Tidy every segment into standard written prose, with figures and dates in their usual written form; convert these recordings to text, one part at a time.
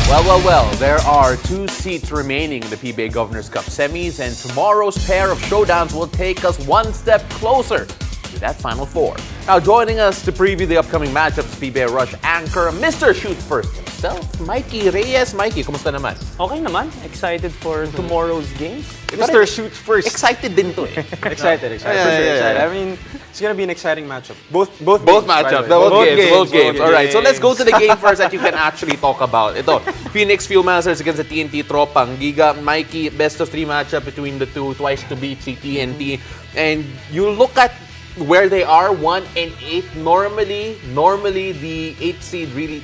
Well, there are 2 seats remaining in the PBA Governors Cup semis, and tomorrow's pair of showdowns will take us one step closer to that Final Four. Now, joining us to preview the upcoming matchups, PBA Rush anchor, Mr. Shoot First himself, Mikee Reyes. Mikee, kumusta naman? Okay naman. Excited for tomorrow's games. Mr. Shoot First. Excited din to eh. Excited. Yeah. I mean, it's gonna be an exciting matchup. Both matchups. Both games. All right, so let's go to the game first that you can actually talk about. Ito, Phoenix Fuel Masters against the TNT Tropang Giga. Mikee, best of 3 matchup between the two, twice to beat si TNT. And you look at where they are, 1-8. Normally the 8th seed really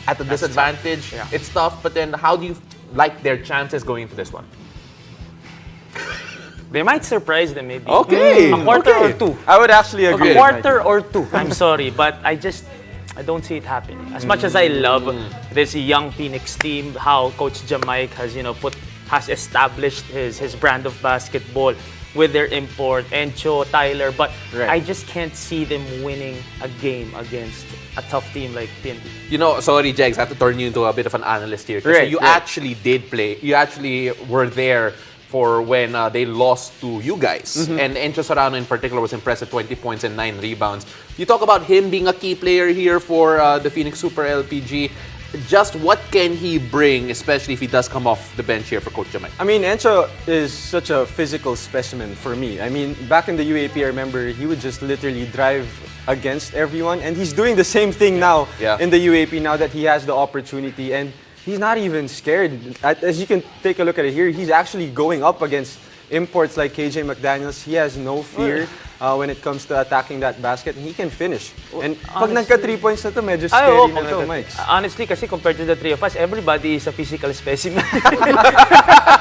at a disadvantage. Yeah. It's tough, but then how do you like their chances going into this one? They might surprise them maybe. Okay. A quarter or two. I would actually agree. A quarter or two. I'm sorry, but I don't see it happening. As much as I love this young Phoenix team, how Coach Jamaica has established his brand of basketball with their import, Encho, Tyler, but Right. I just can't see them winning a game against a tough team like TNT. You know, sorry, Jegs, I have to turn you into a bit of an analyst here. Right, You actually did play. You actually were there for when they lost to you guys. And Encho Serrano in particular was impressive, 20 points and 9 rebounds. You talk about him being a key player here for the Phoenix Super LPG. Just what can he bring, especially if he does come off the bench here for Coach Jamaica? I mean, Encho is such a physical specimen for me. I mean, back in the UAP, I remember he would just literally drive against everyone, and he's doing the same thing now in the UAP now that he has the opportunity, and he's not even scared. As you can take a look at it here, he's actually going up against imports like KJ McDaniels. He has no fear when it comes to attacking that basket, and he can finish. And pag nagka 3 points na to, medyo scary na to, Mike. Honestly, kasi compared to the three of us, everybody is a physical specimen.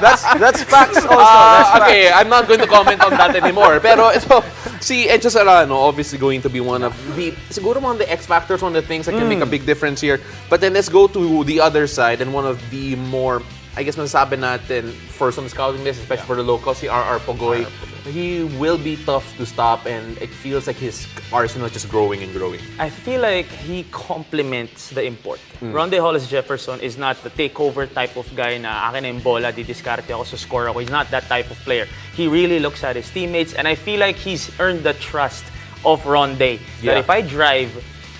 That's facts also. Okay, I'm not going to comment on that anymore. Pero ito, si Encho Serrano, obviously going to be one of the, siguro one of the X factors, one of the things that can make a big difference here. But then let's go to the other side, and one of the more, I guess masasabi natin, first on the scouting list, especially for the locals, si R.R. Pogoy. He will be tough to stop, and it feels like his arsenal is just growing and growing. I feel like he complements the import. Ronde Hollis Jefferson is not the takeover type of guy na akin na yung bola, didiskarte ako, so score ako. He's not that type of player. He really looks at his teammates, and I feel like he's earned the trust of Ronde. That if I drive,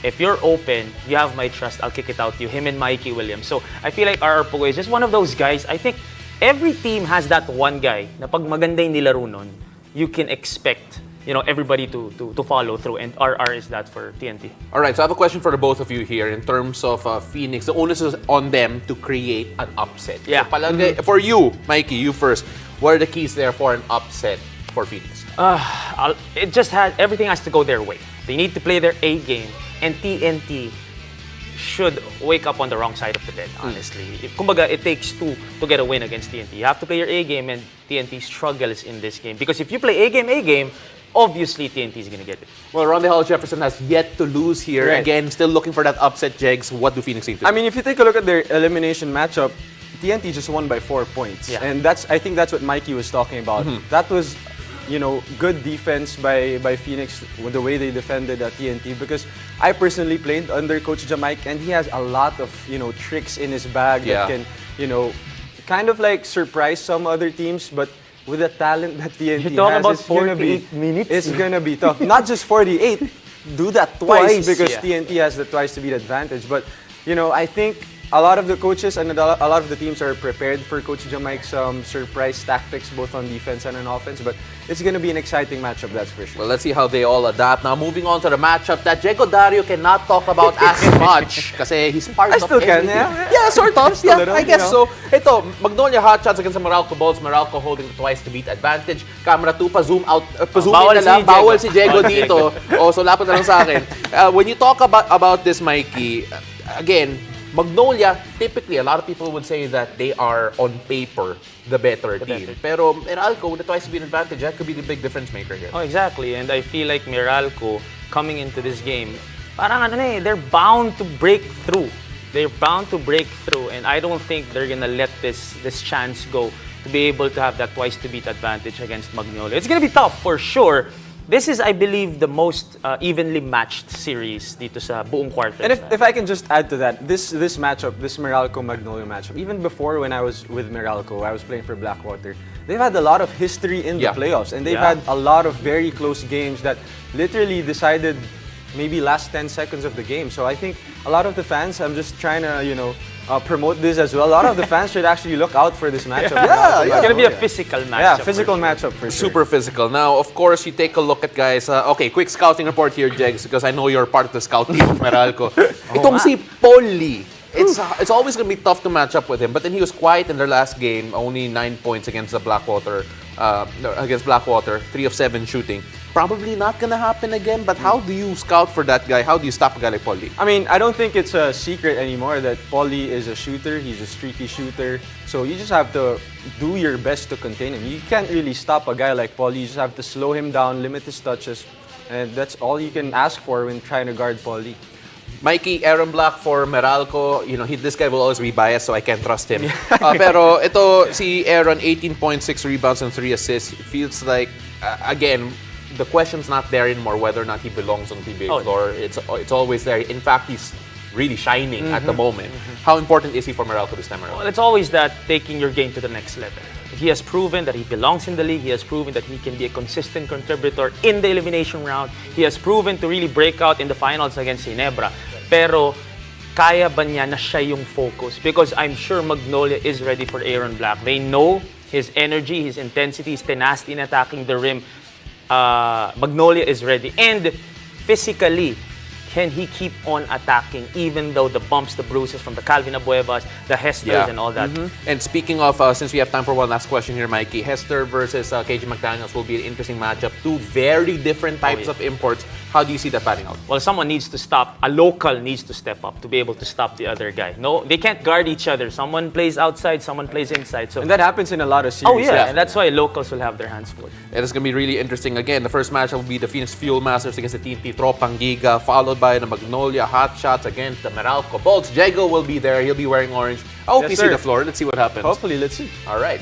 if you're open, you have my trust, I'll kick it out to you. Him and Mikey Williams. So I feel like R.R. Pogoy is just one of those guys. I think every team has that one guy na pag maganda yung nilaro nun, you can expect everybody to follow through, and RR is that for TNT. All right, so I have a question for the both of you here in terms of Phoenix. The onus is on them to create an upset. Yeah. So palagay, for you, Mikey, you first, what are the keys there for an upset for Phoenix? It just everything has to go their way. They need to play their A game, and TNT should wake up on the wrong side of the bed, honestly. Kumbaga, it takes 2 to get a win against TNT. You have to play your A game, and TNT struggles in this game. Because if you play A game, obviously TNT is going to get it. Well, Ronde Hollis Jefferson has yet to lose here. Right. Again, still looking for that upset, Jegs. What do Phoenix need to do? I mean, if you take a look at their elimination matchup, TNT just won by 4 points. Yeah. And I think that's what Mikey was talking about. That was, good defense by Phoenix with the way they defended TNT, because I personally played under Coach Jamaica, and he has a lot of, tricks in his bag that can, kind of like surprise some other teams, but with the talent that TNT You're talking has, about it's gonna be 48 minutes? It's gonna be tough. Not just 48. Do that twice because yeah. TNT has the twice to beat advantage. But I think a lot of the coaches and a lot of the teams are prepared for Coach Jamaica's surprise tactics, both on defense and on offense. But it's going to be an exciting matchup, that's for sure. Well, let's see how they all adapt. Now, moving on to the matchup that Diego Dario cannot talk about as much kasi he's part I of still can, everything. yeah. Sort of. Just a Yeah, little, I guess you know. so. Ito, Magnolia Hotshots against the Meralco Bulls. Meralco holding the twice to beat advantage. Camera 2, pa-zoom out. Pa-zoom Bawal in na lang. si Diego. Bawal si Diego dito. So lapit na lang sa akin. When you talk about this, Mikey, again, Magnolia, typically, a lot of people would say that they are, on paper, the better team. Pero Meralco, with the twice to beat advantage, that could be the big difference maker here. Oh, exactly. And I feel like Meralco, coming into this game, parang they're bound to break through. They're bound to break through, and I don't think they're gonna let this chance go to be able to have that twice to beat advantage against Magnolia. It's gonna be tough for sure, This is, I believe, the most evenly matched series dito sa buong quarter. And if I can just add to that, this matchup, this Meralco-Magnolia matchup, even before when I was with Meralco, I was playing for Blackwater, they've had a lot of history in the playoffs. And they've had a lot of very close games that literally decided maybe last 10 seconds of the game. So I think a lot of the fans, I'm just trying to, promote this as well. A lot of the fans should actually look out for this matchup. It's going to be a physical matchup. Yeah, physical matchup for sure. Super physical. Now, of course, you take a look at guys. Okay, quick scouting report here, Jegs, because I know you're part of the scout team of Meralco. Itong si Paul Lee. It's always going to be tough to match up with him. But then he was quiet in their last game. Only 9 points against the Blackwater. 3 of 7 shooting. Probably not gonna happen again, but how do you scout for that guy? How do you stop a guy like Paul Lee? I mean, I don't think it's a secret anymore that Paul Lee is a shooter. He's a streaky shooter. So you just have to do your best to contain him. You can't really stop a guy like Paul Lee. You just have to slow him down, limit his touches. And that's all you can ask for when trying to guard Paul Lee. Mikey, Aaron Black for Meralco. This guy will always be biased, so I can't trust him. Pero ito, si Aaron, 18.6 rebounds and 3 assists. It feels like, again, the question's not there anymore whether or not he belongs on the PBA floor. It's always there. In fact, he's really shining at the moment. How important is he for Meralco this time around? Well, it's always that taking your game to the next level. He has proven that he belongs in the league. He has proven that he can be a consistent contributor in the elimination round. He has proven to really break out in the finals against Ginebra. Pero kaya ba niya na siya yung focus? Because I'm sure Magnolia is ready for Aaron Black. They know his energy, his intensity, his tenacity in attacking the rim. Magnolia is ready. And physically, can he keep on attacking even though the bumps, the bruises from the Calvin Abuevas, the Hesters and all that? And speaking of, since we have time for one last question here, Mikey, Hester versus KJ McDaniels will be an interesting matchup. Two very different types of imports. How do you see that panning out? Well, someone needs to stop. A local needs to step up to be able to stop the other guy. No, they can't guard each other. Someone plays outside, someone plays inside. So, and that happens in a lot of series. And that's why locals will have their hands full. It is going to be really interesting. Again, the first matchup will be the Phoenix Fuel Masters against the TNT Tropang Giga, followed by the Magnolia Hot Shots against the Meralco Bolts. Jago will be there. He'll be wearing orange. I hope you see the floor. Let's see what happens. Hopefully, let's see. All right.